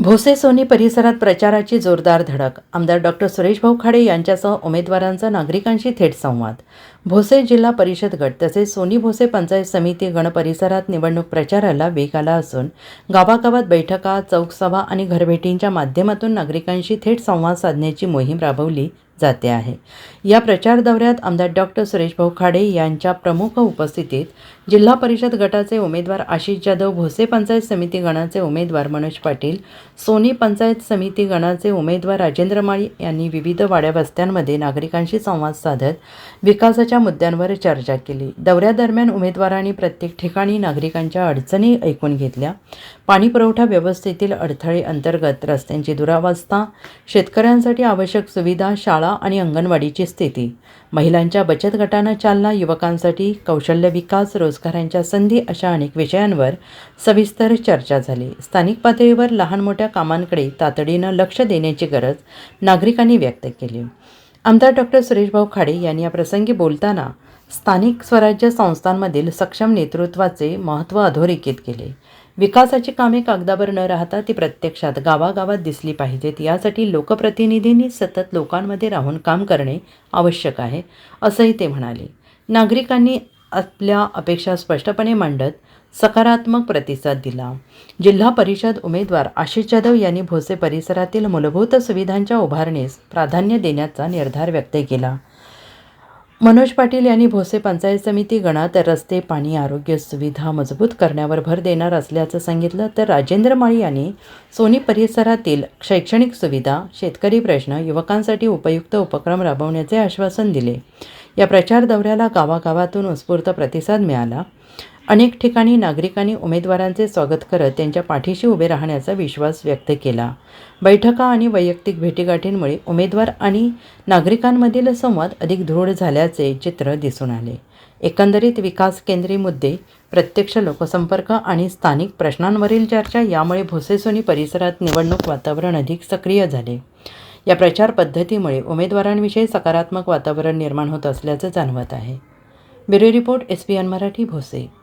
Bhose Sony परिसरात प्रचाराची जोरदार धडक. आमदार डॉक्टर सुरेशभाऊ खाडे यांच्यासह उमेदवारांचा नागरिकांशी थेट संवाद. भोसे जिल्हा परिषद गट तसेच सोनी भोसे पंचायत समिती गण परिसरात निवडणूक प्रचाराला वेग आला असून गावागावात बैठका, चौकसभा आणि घरभेटींच्या माध्यमातून नागरिकांशी थेट संवाद साधण्याची मोहीम राबवली जाते आहे. या प्रचार दौऱ्यात आमदार डॉक्टर सुरेशभाऊ खाडे यांच्या प्रमुख उपस्थितीत जिल्हा परिषद गटाचे उमेदवार आशिष जाधव, भोसे पंचायत समिती गणाचे उमेदवार मनोज पाटील, सोनी पंचायत समिती गणाचे उमेदवार राजेंद्र माळी यांनी विविध वाड्या वस्त्यांमध्ये नागरिकांशी संवाद साधत विकासाच्या मुद्द्यांवर चर्चा केली. दौऱ्यादरम्यान उमेदवारांनी प्रत्येक ठिकाणी नागरिकांच्या अडचणी ऐकून घेतल्या. पाणी पुरवठा व्यवस्थेतील अडथळे अंतर्गत रस्त्यांची दुरावस्था, शेतकऱ्यांसाठी आवश्यक सुविधा, शाळा आणि अंगणवाडीची स्थिती, महिलांच्या बचत गटांना चालना, युवकांसाठी कौशल्य विकास, रोजगारांच्या संधी अशा अनेक विषयांवर सविस्तर चर्चा झाली. स्थानिक पातळीवर लहान मोठ्या कामांकडे तातडीनं लक्ष देण्याची गरज नागरिकांनी व्यक्त केली. आमदार डॉक्टर सुरेशभाऊ खाडे यांनी या प्रसंगी बोलताना स्थानिक स्वराज्य संस्थांमधील सक्षम नेतृत्वाचे महत्त्व अधोरेखित केले. विकासाची कामे कागदावर न राहता ती प्रत्यक्षात गावागावात दिसली पाहिजेत, यासाठी लोकप्रतिनिधींनी सतत लोकांमध्ये राहून काम करणे आवश्यक आहे, असंही ते म्हणाले. नागरिकांनी आपल्या अपेक्षा स्पष्टपणे मांडत सकारात्मक प्रतिसाद दिला. जिल्हा परिषद उमेदवार आशिष जाधव यांनी भोसे परिसरातील मूलभूत सुविधांच्या उभारणीस प्राधान्य देण्याचा निर्धार व्यक्त केला. मनोज पाटील यांनी भोसे पंचायत समिती गणात रस्ते, पाणी, आरोग्य सुविधा मजबूत करण्यावर भर देणार असल्याचं सांगितलं. तर राजेंद्र माळी यांनी सोनी परिसरातील शैक्षणिक सुविधा, शेतकरी प्रश्न, युवकांसाठी उपयुक्त उपक्रम राबवण्याचे आश्वासन दिले. या प्रचार दौऱ्याला गावागावातून उत्स्फूर्त प्रतिसाद मिळाला. अनेक ठिकाणी नागरिकांनी उमेदवारांचे स्वागत करत त्यांच्या पाठीशी उभे राहण्याचा विश्वास व्यक्त केला. बैठका आणि वैयक्तिक भेटीगाठींमुळे उमेदवार आणि नागरिकांमधील संवाद अधिक दृढ झाल्याचे चित्र दिसून आले. एकंदरीत विकास केंद्री मुद्दे, प्रत्यक्ष लोकसंपर्क आणि स्थानिक प्रश्नांवरील चर्चा यामुळे भोसे सोनी परिसरात निवडणूक वातावरण अधिक सक्रिय झाले. या प्रचार पद्धतीमुळे उमेदवारांविषयी सकारात्मक वातावरण निर्माण होत असल्याचं जाणवत आहे. Bureau report, SBN Marathi, Bhose.